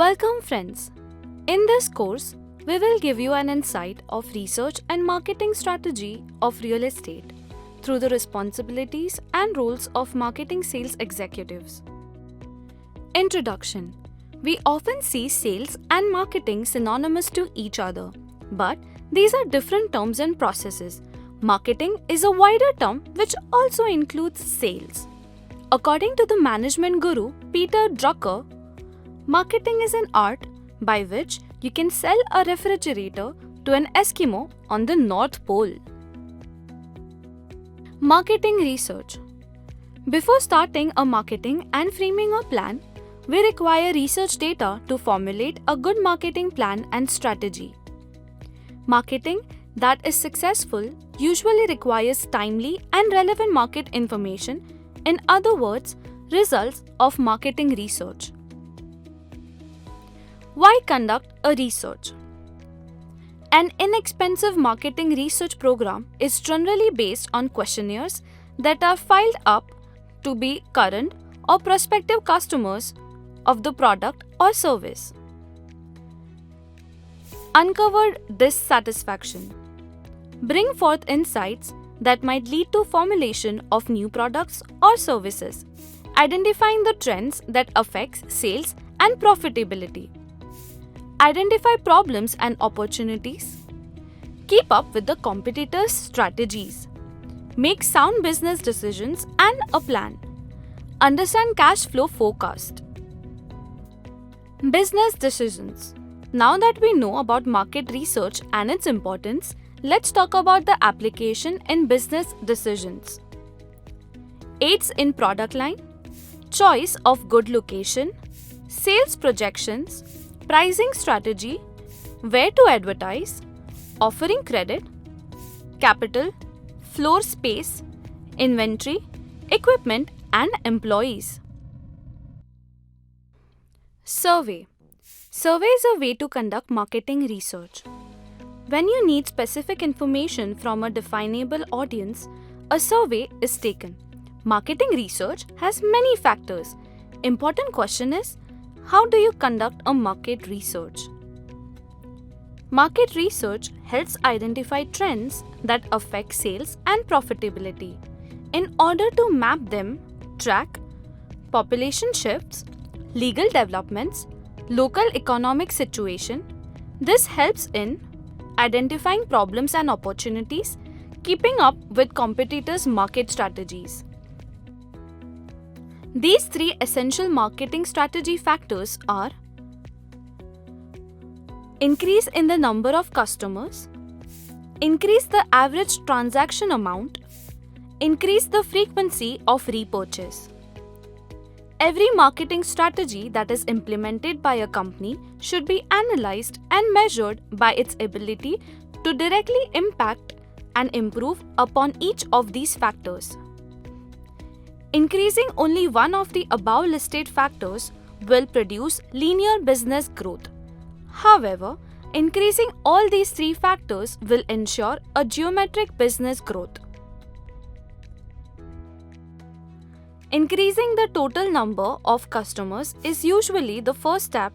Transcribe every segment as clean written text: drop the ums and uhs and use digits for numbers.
Welcome friends. In this course, we will give you an insight of research and marketing strategy of real estate through the responsibilities and roles of marketing sales executives. Introduction. We often see sales and marketing synonymous to each other, but these are different terms and processes. Marketing is a wider term which also includes sales. According to the management guru Peter Drucker, marketing is an art by which you can sell a refrigerator to an Eskimo on the North Pole. Marketing research. Before starting a marketing and framing a plan, we require research data to formulate a good marketing plan and strategy. Marketing that is successful usually requires timely and relevant market information, in other words, results of marketing research. Why conduct a research? An inexpensive marketing research program is generally based on questionnaires that are filed up to be current or prospective customers of the product or service. Uncover dissatisfaction. Bring forth insights that might lead to formulation of new products or services, identifying the trends that affect sales and profitability. Identify problems and opportunities. Keep up with the competitors' strategies. Make sound business decisions and a plan. Understand cash flow forecast. Business decisions. Now that we know about market research and its importance, let's talk about the application in business decisions. Aids in product line, choice of good location, sales projections, pricing strategy, where to advertise, offering credit, capital, floor space, inventory, equipment, and employees. Survey. Survey is a way to conduct marketing research. When you need specific information from a definable audience, a survey is taken. Marketing research has many factors. Important question is, how do you conduct a market research? Market research helps identify trends that affect sales and profitability. In order to map them, track population shifts, legal developments, local economic situation, this helps in identifying problems and opportunities, keeping up with competitors' market strategies. These three essential marketing strategy factors are increase in the number of customers, increase the average transaction amount, increase the frequency of repurchase. Every marketing strategy that is implemented by a company should be analyzed and measured by its ability to directly impact and improve upon each of these factors. Increasing only one of the above listed factors will produce linear business growth. However, increasing all these three factors will ensure a geometric business growth. Increasing the total number of customers is usually the first step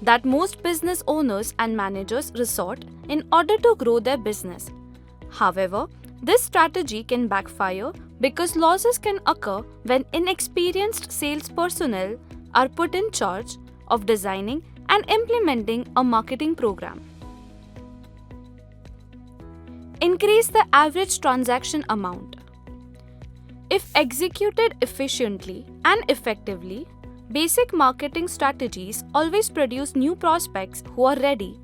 that most business owners and managers resort in order to grow their business. However, this strategy can backfire because losses can occur when inexperienced sales personnel are put in charge of designing and implementing a marketing program. Increase the average transaction amount. If executed efficiently and effectively, basic marketing strategies always produce new prospects who are ready,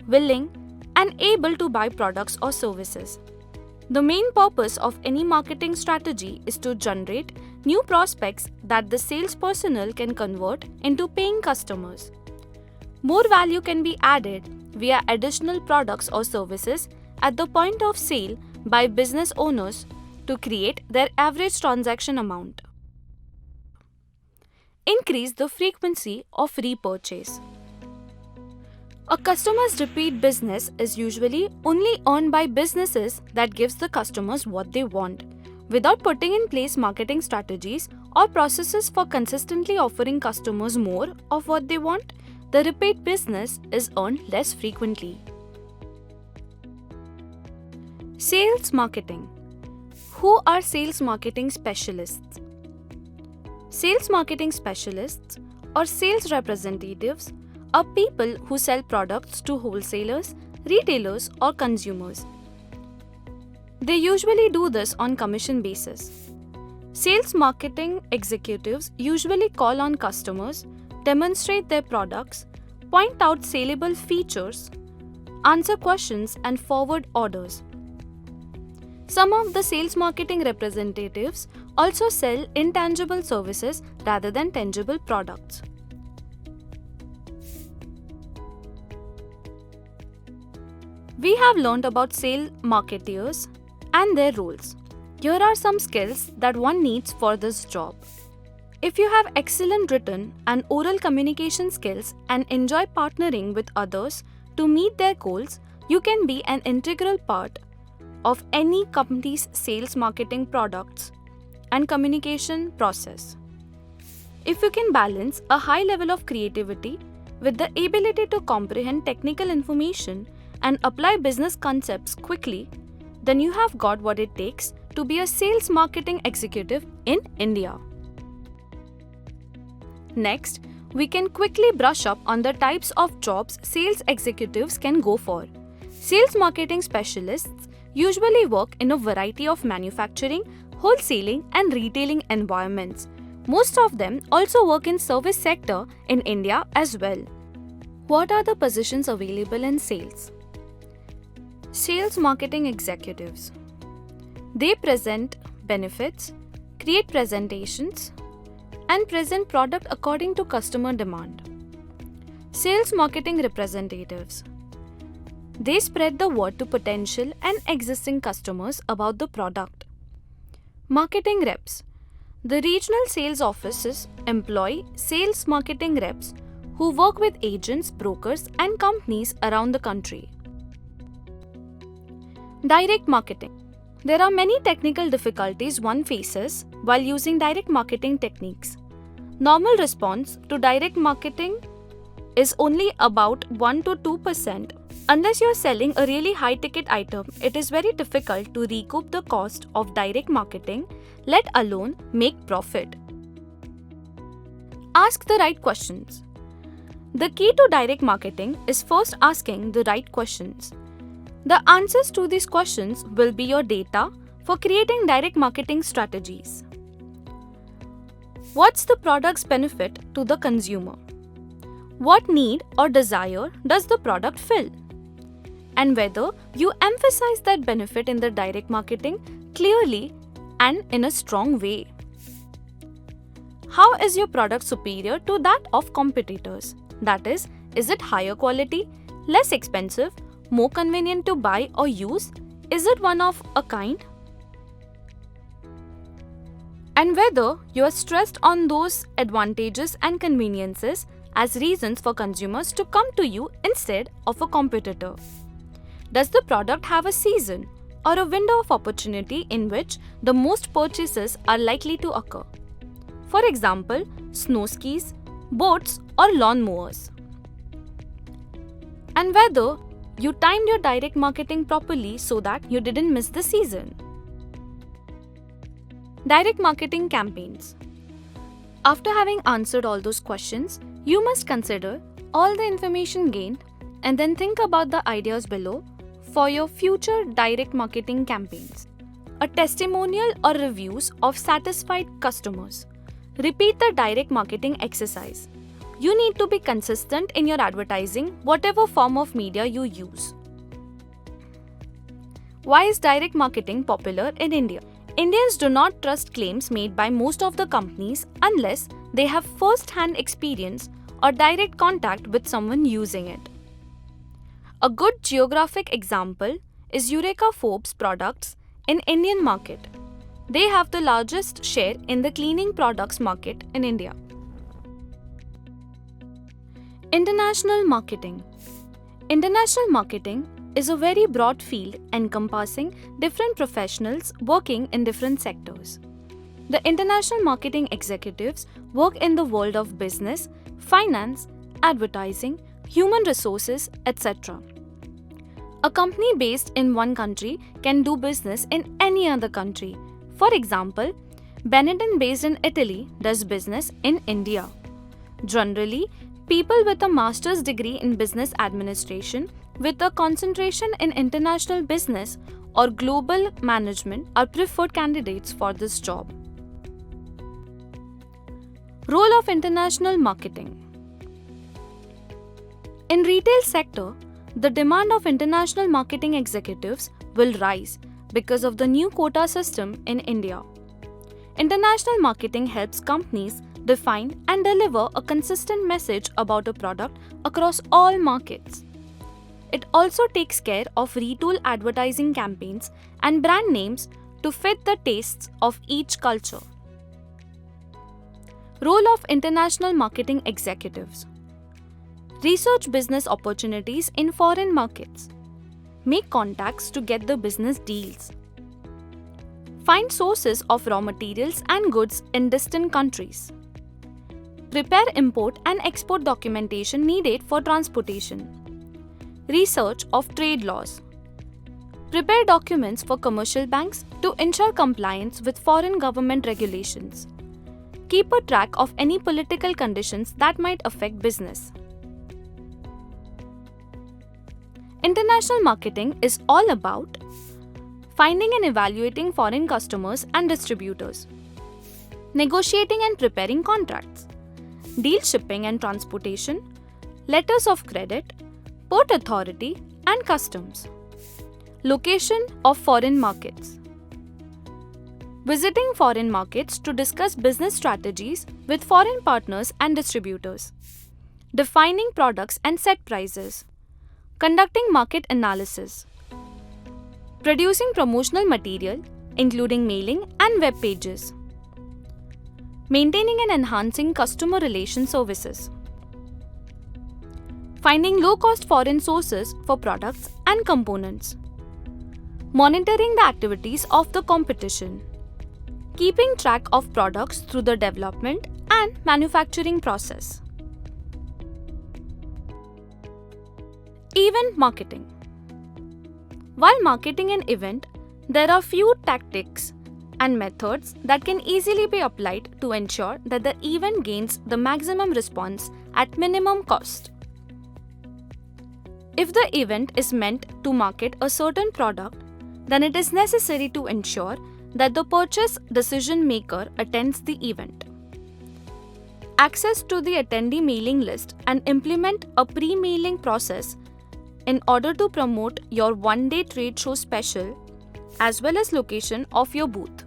willing, and able to buy products or services. The main purpose of any marketing strategy is to generate new prospects that the sales personnel can convert into paying customers. More value can be added via additional products or services at the point of sale by business owners to create their average transaction amount. Increase the frequency of repurchase. A customer's repeat business is usually only earned by businesses that gives the customers what they want. Without putting in place marketing strategies or processes for consistently offering customers more of what they want, the repeat business is earned less frequently. Sales marketing. Who are sales marketing specialists? Sales marketing specialists or sales representatives are people who sell products to wholesalers, retailers, or consumers. They usually do this on commission basis. Sales marketing executives usually call on customers, demonstrate their products, point out saleable features, answer questions, and forward orders. Some of the sales marketing representatives also sell intangible services rather than tangible products. We have learned about sales marketeers and their roles. Here are some skills that one needs for this job. If you have excellent written and oral communication skills and enjoy partnering with others to meet their goals, you can be an integral part of any company's sales marketing products and communication process. If you can balance a high level of creativity with the ability to comprehend technical information and apply business concepts quickly, then you have got what it takes to be a sales marketing executive in India. Next, we can quickly brush up on the types of jobs sales executives can go for. Sales marketing specialists usually work in a variety of manufacturing, wholesaling, and retailing environments. Most of them also work in service sector in India as well. What are the positions available in sales? Sales marketing executives. They present benefits, create presentations, and present product according to customer demand. Sales marketing representatives. They spread the word to potential and existing customers about the product. Marketing reps. The regional sales offices employ sales marketing reps who work with agents, brokers, and companies around the country. Direct marketing. There are many technical difficulties one faces while using direct marketing techniques. Normal response to direct marketing is only about 1 to 2%. Unless you are selling a really high ticket item, it is very difficult to recoup the cost of direct marketing, let alone make profit. Ask the right questions. The key to direct marketing is first asking the right questions. The answers to these questions will be your data for creating direct marketing strategies. What's the product's benefit to the consumer? What need or desire does the product fill? And whether you emphasize that benefit in the direct marketing clearly and in a strong way. How is your product superior to that of competitors? That is it higher quality, less expensive, more convenient to buy or use? Is it one of a kind? And whether you are stressed on those advantages and conveniences as reasons for consumers to come to you instead of a competitor. Does the product have a season or a window of opportunity in which the most purchases are likely to occur? For example, snow skis, boats, or lawn mowers. And whether you timed your direct marketing properly so that you didn't miss the season. Direct marketing campaigns. After having answered all those questions, you must consider all the information gained and then think about the ideas below for your future direct marketing campaigns. A testimonial or reviews of satisfied customers. Repeat the direct marketing exercise. You need to be consistent in your advertising, whatever form of media you use. Why is direct marketing popular in India? Indians do not trust claims made by most of the companies unless they have first-hand experience or direct contact with someone using it. A good geographic example is Eureka Forbes products in Indian market. They have the largest share in the cleaning products market in India. International marketing. International marketing is a very broad field encompassing different professionals working in different sectors. The international marketing executives work in the world of business, finance, advertising, human resources, etc. A company based in one country can do business in any other country. For example, Benetton based in Italy does business in India. Generally, people with a master's degree in business administration with a concentration in international business or global management are preferred candidates for this job. Role of international marketing. In retail sector, the demand of international marketing executives will rise because of the new quota system in India. International marketing helps companies define and deliver a consistent message about a product across all markets. It also takes care of retool advertising campaigns and brand names to fit the tastes of each culture. Role of international marketing executives. Research business opportunities in foreign markets. Make contacts to get the business deals. Find sources of raw materials and goods in distant countries. Prepare import and export documentation needed for transportation. Research of trade laws. Prepare documents for commercial banks to ensure compliance with foreign government regulations. Keep a track of any political conditions that might affect business. International marketing is all about finding and evaluating foreign customers and distributors, negotiating and preparing contracts, deal shipping and transportation, letters of credit, port authority and customs, location of foreign markets, visiting foreign markets to discuss business strategies with foreign partners and distributors, defining products and set prices, conducting market analysis, producing promotional material including mailing and web pages, maintaining and enhancing customer relation services, finding low-cost foreign sources for products and components, monitoring the activities of the competition, keeping track of products through the development and manufacturing process. Event marketing. While marketing an event, there are few tactics and methods that can easily be applied to ensure that the event gains the maximum response at minimum cost. If the event is meant to market a certain product, then it is necessary to ensure that the purchase decision maker attends the event. Access to the attendee mailing list and implement a pre-mailing process in order to promote your one-day trade show special as well as location of your booth.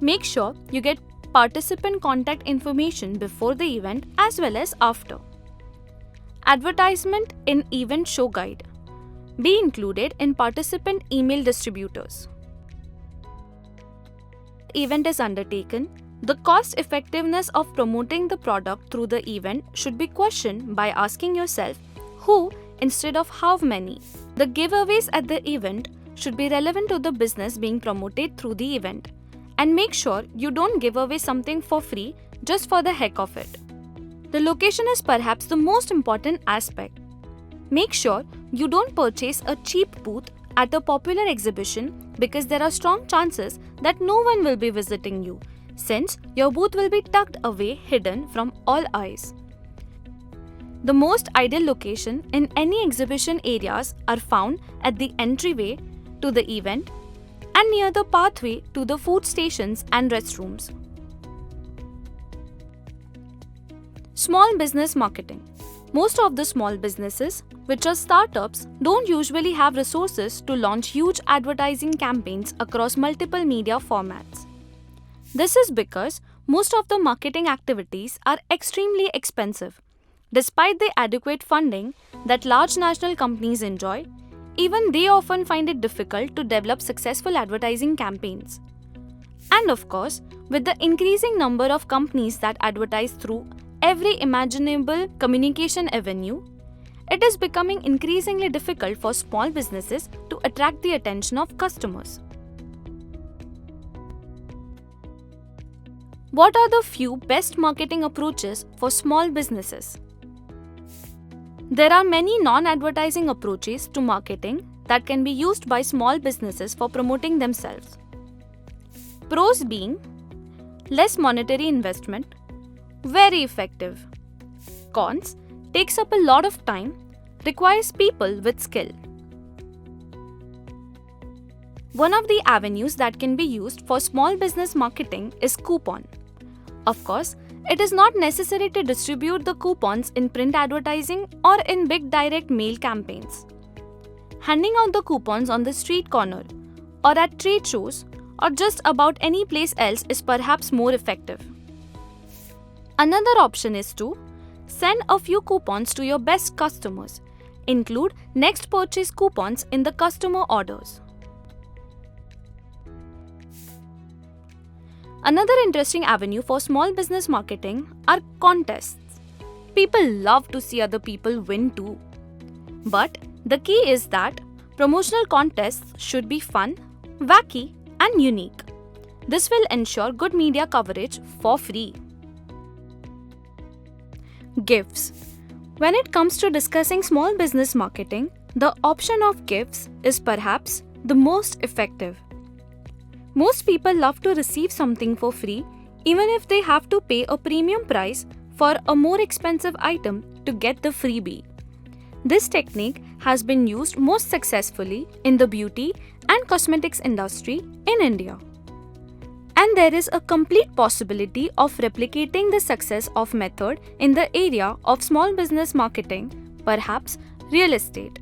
Make sure you get participant contact information before the event as well as after. Advertisement in event show guide. Be included in participant email distributors. Event is undertaken, the cost effectiveness of promoting the product through the event should be questioned by asking yourself who instead of how many. The giveaways at the event should be relevant to the business being promoted through the event, and make sure you don't give away something for free just for the heck of it. The location is perhaps the most important aspect. Make sure you don't purchase a cheap booth at a popular exhibition because there are strong chances that no one will be visiting you, since your booth will be tucked away hidden from all eyes. The most ideal location in any exhibition areas are found at the entryway to the event and near the pathway to the food stations and restrooms. Small business marketing. Most of the small businesses, which are startups, don't usually have resources to launch huge advertising campaigns across multiple media formats. This is because most of the marketing activities are extremely expensive. Despite the adequate funding that large national companies enjoy, even they often find it difficult to develop successful advertising campaigns. And of course, with the increasing number of companies that advertise through every imaginable communication avenue, it is becoming increasingly difficult for small businesses to attract the attention of customers. What are the few best marketing approaches for small businesses? There are many non-advertising approaches to marketing that can be used by small businesses for promoting themselves. Pros being less monetary investment, very effective. Cons takes up a lot of time, requires people with skill. One of the avenues that can be used for small business marketing is coupon. Of course, it is not necessary to distribute the coupons in print advertising or in big direct mail campaigns. Handing out the coupons on the street corner or at trade shows or just about any place else is perhaps more effective. Another option is to send a few coupons to your best customers. Include next purchase coupons in the customer orders. Another interesting avenue for small business marketing are contests. People love to see other people win too. But the key is that promotional contests should be fun, wacky, and unique. This will ensure good media coverage for free. Gifts. When it comes to discussing small business marketing, the option of gifts is perhaps the most effective. Most people love to receive something for free, even if they have to pay a premium price for a more expensive item to get the freebie. This technique has been used most successfully in the beauty and cosmetics industry in India. And there is a complete possibility of replicating the success of method in the area of small business marketing, perhaps real estate.